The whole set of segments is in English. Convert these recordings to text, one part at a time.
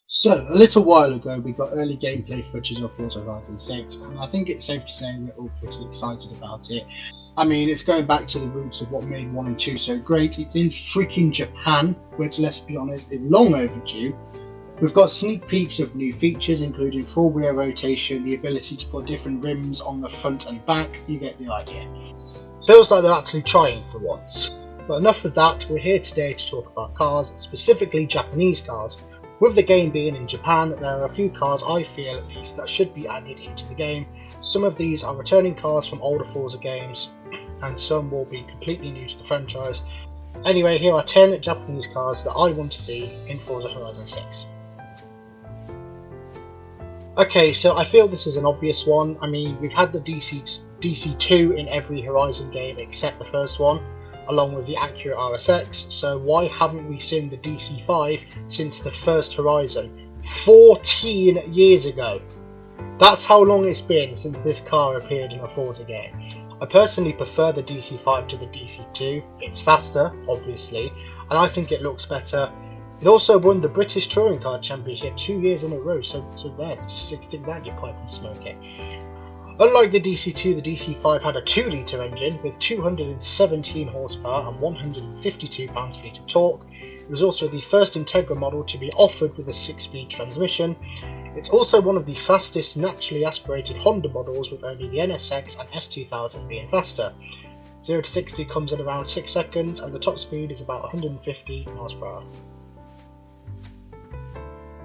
So, a little while ago, we got early gameplay footage of Forza Horizon 6, and I think it's safe to say we're all pretty excited about it. I mean, it's going back to the roots of what made 1 and 2 so great. It's in freaking Japan, which, let's be honest, is long overdue. We've got sneak peeks of new features, including full rear rotation, the ability to put different rims on the front and back. You get the idea. Feels like they're actually trying for once. But enough of that, we're here today to talk about cars, specifically Japanese cars. With the game being in Japan, there are a few cars I feel at least that should be added into the game. Some of these are returning cars from older Forza games, and some will be completely new to the franchise. Anyway, here are 10 Japanese cars that I want to see in Forza Horizon 6. Okay, so I feel this is an obvious one. I mean, we've had the DC2 in every Horizon game except the first one, along with the Acura RSX, so why haven't we seen the DC5 since the first Horizon? 14 years ago! That's how long it's been since this car appeared in a Forza game. I personally prefer the DC5 to the DC2. It's faster, obviously, and I think it looks better. It also won the British Touring Car Championship 2 years in a row, so there, just stick that in your pipe and smoke it. Unlike the DC2, the DC5 had a 2-litre engine with 217 horsepower and 152 pounds-feet of torque. It was also the first Integra model to be offered with a 6-speed transmission. It's also one of the fastest naturally aspirated Honda models, with only the NSX and S2000 being faster. 0 to 60 comes in around 6 seconds and the top speed is about 150 miles per hour.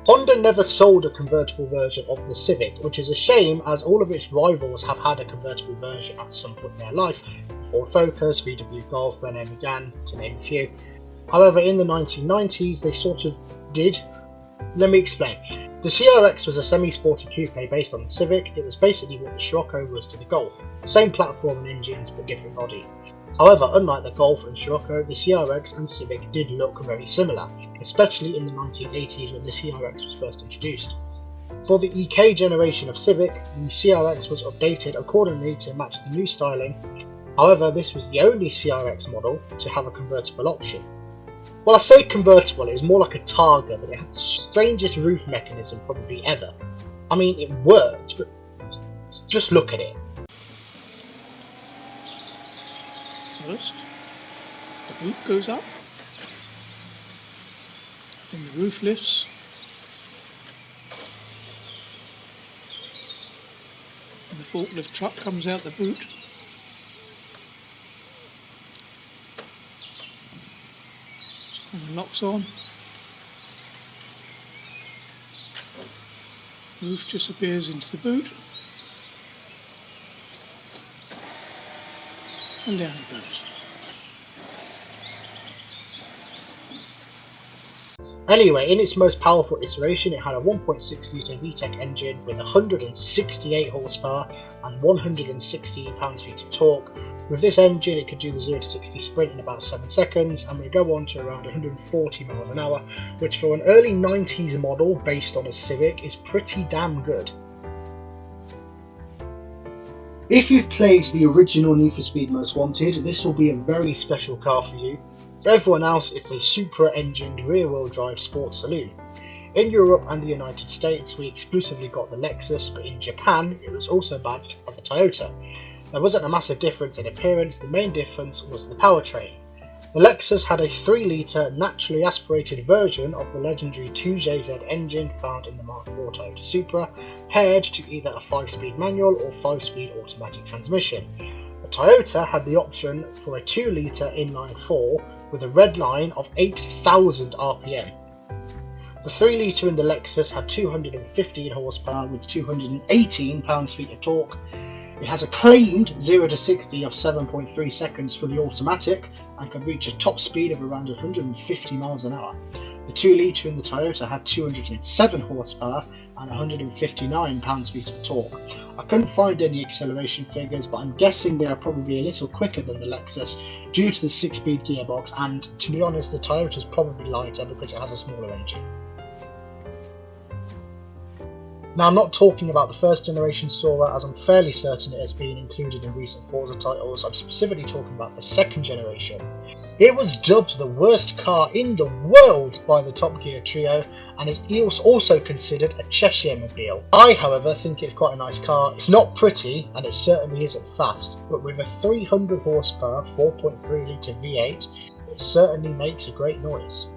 Honda never sold a convertible version of the Civic, which is a shame as all of its rivals have had a convertible version at some point in their life. Ford Focus, VW Golf, Renault Megane, to name a few. However, in the 1990s they sort of did. Let me explain. The CRX was a semi-sporty coupe based on the Civic. It was basically what the Scirocco was to the Golf. Same platform and engines but different body. However, unlike the Golf and Scirocco, the CRX and Civic did look very similar, especially in the 1980s when the CRX was first introduced. For the EK generation of Civic, the CRX was updated accordingly to match the new styling. However, this was the only CRX model to have a convertible option. Well, I say convertible, it was more like a Targa, but it had the strangest roof mechanism probably ever. I mean, it worked, but just look at it. First, the boot goes up, then the roof lifts, and the forklift truck comes out the boot. And the locks on. Roof disappears into the boot. And down it goes. Anyway, in its most powerful iteration, it had a 1.6-litre VTEC engine with 168 horsepower and 116 pounds-feet of torque. With this engine, it could do the 0 to 60 sprint in about 7 seconds and would go on to around 140 miles an hour, which for an early 90s model based on a Civic is pretty damn good. If you've played the original Need for Speed Most Wanted, this will be a very special car for you. For everyone else, it's a Supra-engined rear-wheel drive sports saloon. In Europe and the United States, we exclusively got the Lexus, but in Japan, it was also badged as a Toyota. There wasn't a massive difference in appearance, the main difference was the powertrain. The Lexus had a 3-litre naturally aspirated version of the legendary 2JZ engine found in the Mark IV Toyota Supra, paired to either a 5-speed manual or 5-speed automatic transmission. The Toyota had the option for a 2-litre inline-4 with a red line of 8,000 RPM. The 3-litre in the Lexus had 215 horsepower with 218 pounds-feet of torque. It has a claimed 0 to 60 of 7.3 seconds for the automatic and can reach a top speed of around 150 miles an hour. The 2-litre in the Toyota had 207 horsepower and 159 pounds-feet of torque. I couldn't find any acceleration figures, but I'm guessing they are probably a little quicker than the Lexus due to the 6-speed gearbox, and to be honest, the Toyota's probably lighter because it has a smaller engine. Now, I'm not talking about the first generation Sora, as I'm fairly certain it has been included in recent Forza titles. I'm specifically talking about the second generation. It was dubbed the worst car in the world by the Top Gear trio, and is also considered a Cheshire mobile. I, however, think it's quite a nice car. It's not pretty, and it certainly isn't fast, but with a 300 horsepower 4.3 litre V8, it certainly makes a great noise.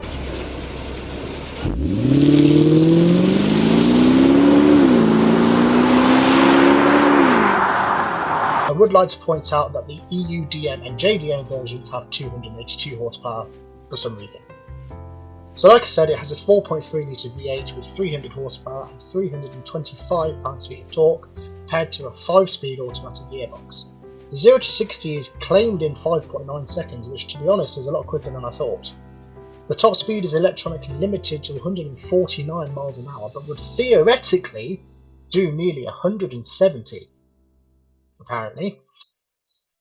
I would like to point out that the EU DM and JDM versions have 282 horsepower for some reason. So like I said, it has a 4.3 litre V8 with 300 horsepower and 325 pounds-feet of torque, paired to a 5-speed automatic gearbox. The 0 to 60 is claimed in 5.9 seconds, which to be honest is a lot quicker than I thought. The top speed is electronically limited to 149 miles an hour, but would theoretically do nearly 170. Apparently.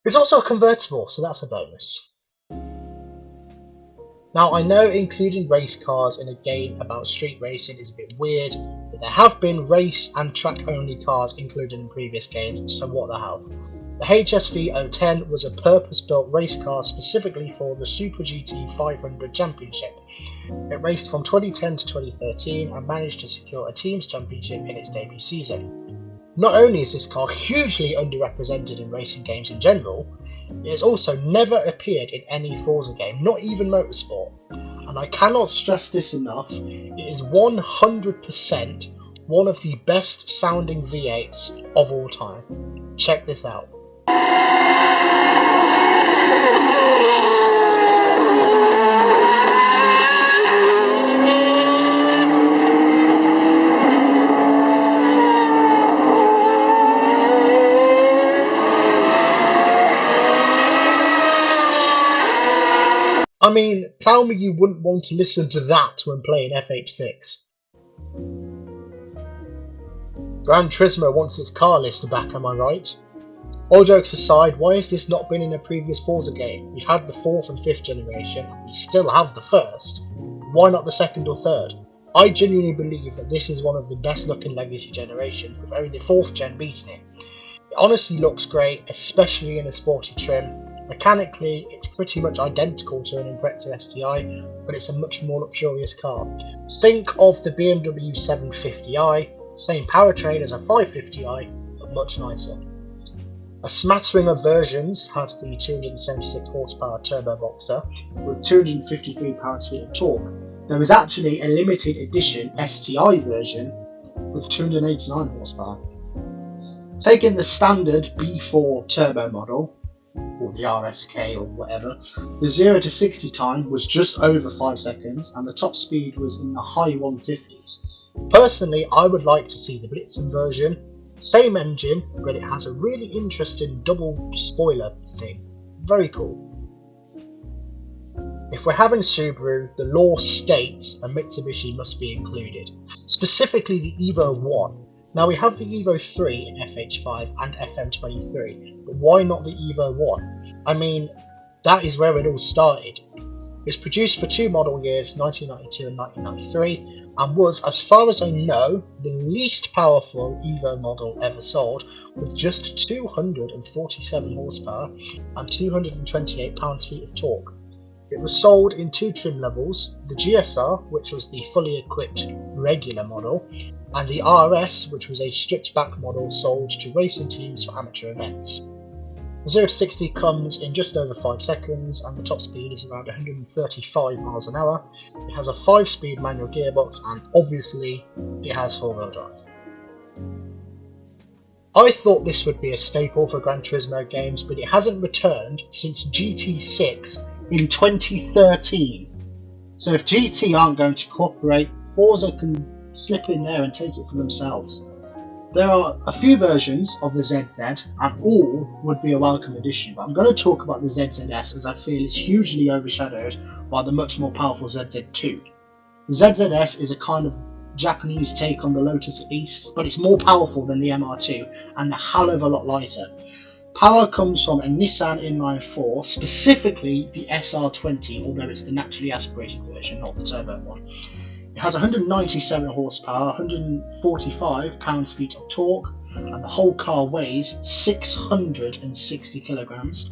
It's also a convertible, so that's a bonus. Now, I know including race cars in a game about street racing is a bit weird, but there have been race and track only cars included in previous games, so what the hell. The HSV 010 was a purpose-built race car specifically for the Super GT 500 Championship. It raced from 2010 to 2013 and managed to secure a team's championship in its debut season. Not only is this car hugely underrepresented in racing games in general, it has also never appeared in any Forza game, not even Motorsport. And I cannot stress this enough, it is 100% one of the best sounding V8s of all time. Check this out. I mean, tell me you wouldn't want to listen to that when playing FH6. Gran Turismo wants its car list back, am I right? All jokes aside, why has this not been in a previous Forza game? We've had the 4th and 5th generation, and we still have the 1st. Why not the 2nd or 3rd? I genuinely believe that this is one of the best looking legacy generations, with only the 4th gen beating it. It honestly looks great, especially in a sporty trim. Mechanically, it's pretty much identical to an Impreza STI, but it's a much more luxurious car. Think of the BMW 750i, same powertrain as a 550i, but much nicer. A smattering of versions had the 276 horsepower turbo boxer with 253 pounds-feet of torque. There was actually a limited edition STI version with 289 horsepower. Taking the standard B4 turbo model, or the RSK or whatever, the 0 to 60 time was just over 5 seconds and the top speed was in the high 150s. Personally, I would like to see the Blitzen version. Same engine, but it has a really interesting double spoiler thing. Very cool. If we're having Subaru, the law states a Mitsubishi must be included, specifically the Evo 1. Now we have the Evo 3 in FH5 and FM23, but why not the Evo 1? I mean, that is where it all started. It was produced for 2 model years, 1992 and 1993, and was, as far as I know, the least powerful Evo model ever sold, with just 247 horsepower and 228 pounds-feet of torque. It was sold in 2 trim levels, the GSR, which was the fully equipped regular model, and the RS, which was a stripped back model sold to racing teams for amateur events. The 0 to 60 comes in just over 5 seconds and the top speed is around 135 miles an hour. It has a 5-speed manual gearbox and obviously it has 4-wheel drive. I thought this would be a staple for Gran Turismo games, but it hasn't returned since GT6 in 2013. So if GT aren't going to cooperate, Forza can slip in there and take it for themselves. There are a few versions of the ZZ and all would be a welcome addition, but I'm going to talk about the ZZS as I feel it's hugely overshadowed by the much more powerful ZZ2. The ZZS is a kind of Japanese take on the Lotus Elise, but it's more powerful than the MR2 and a hell of a lot lighter. Power comes from a Nissan inline 4, specifically the SR20, although it's the naturally aspirated version, not the turbo one. It has 197 horsepower, 145 pounds-feet of torque, and the whole car weighs 660 kilograms.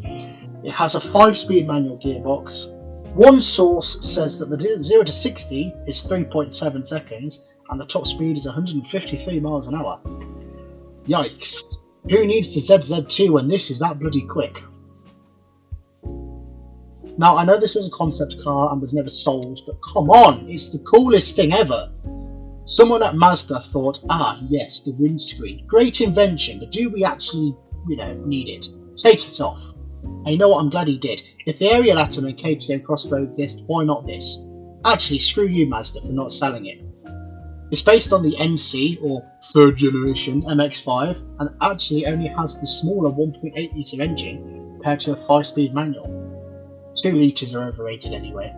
It has a 5-speed manual gearbox. One source says that the 0 to 60 is 3.7 seconds, and the top speed is 153 miles an hour. Yikes. Who needs the ZZ2 when this is that bloody quick? Now, I know this is a concept car and was never sold, but come on, it's the coolest thing ever. Someone at Mazda thought, yes, the windscreen. Great invention, but do we actually, need it? Take it off. And you know what, I'm glad he did. If the Ariel Atom and KTM Crossbow exist, why not this? Actually, screw you Mazda for not selling it. It's based on the NC, or third generation, MX-5, and actually only has the smaller 1.8 litre engine compared to a 5-speed manual. 2 litres are overrated anyway.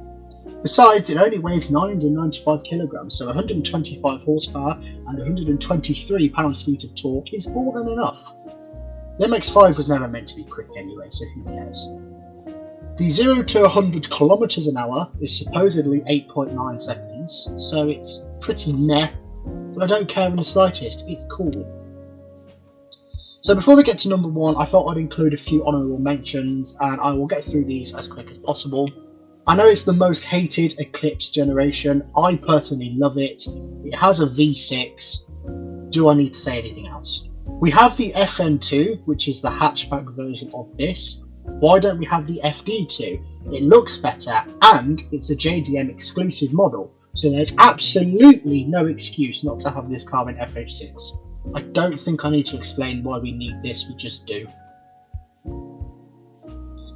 Besides, it only weighs 995 kilograms, so 125 horsepower and 123 pounds-feet of torque is more than enough. The MX-5 was never meant to be quick anyway, so who cares? The 0 to 100 kilometers an hour is supposedly 8.9 seconds, so it's pretty meh, but I don't care in the slightest, it's cool. So before we get to number 1, I thought I'd include a few honourable mentions, and I will get through these as quick as possible. I know it's the most hated Eclipse generation. I personally love it. It has a V6. Do I need to say anything else? We have the FN2, which is the hatchback version of this. Why don't we have the FD2? It looks better, and it's a JDM exclusive model, so there's absolutely no excuse not to have this car in FH6. I don't think I need to explain why we need this, we just do.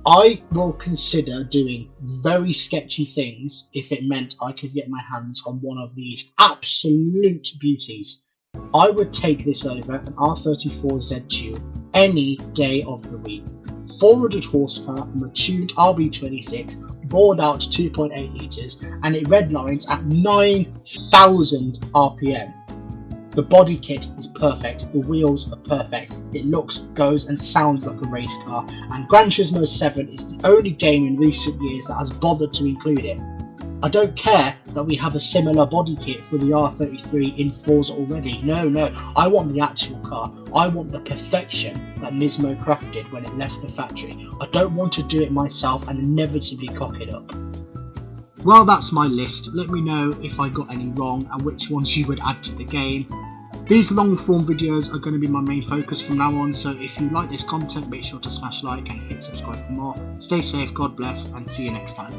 I will consider doing very sketchy things if it meant I could get my hands on one of these absolute beauties. I would take this over an R34 Z-Tune any day of the week. 400 horsepower from a tuned RB26, bored out 2.8 litres, and it redlines at 9,000 RPM. The body kit is perfect, the wheels are perfect, it looks, goes and sounds like a race car, and Gran Turismo 7 is the only game in recent years that has bothered to include it. I don't care that we have a similar body kit for the R33 in Forza already, no, I want the actual car, I want the perfection that Nismo crafted when it left the factory. I don't want to do it myself and inevitably cock it up. Well, that's my list. Let me know if I got any wrong and which ones you would add to the game. These long form videos are going to be my main focus from now on, so if you like this content, make sure to smash like and hit subscribe for more. Stay safe, God bless, and see you next time.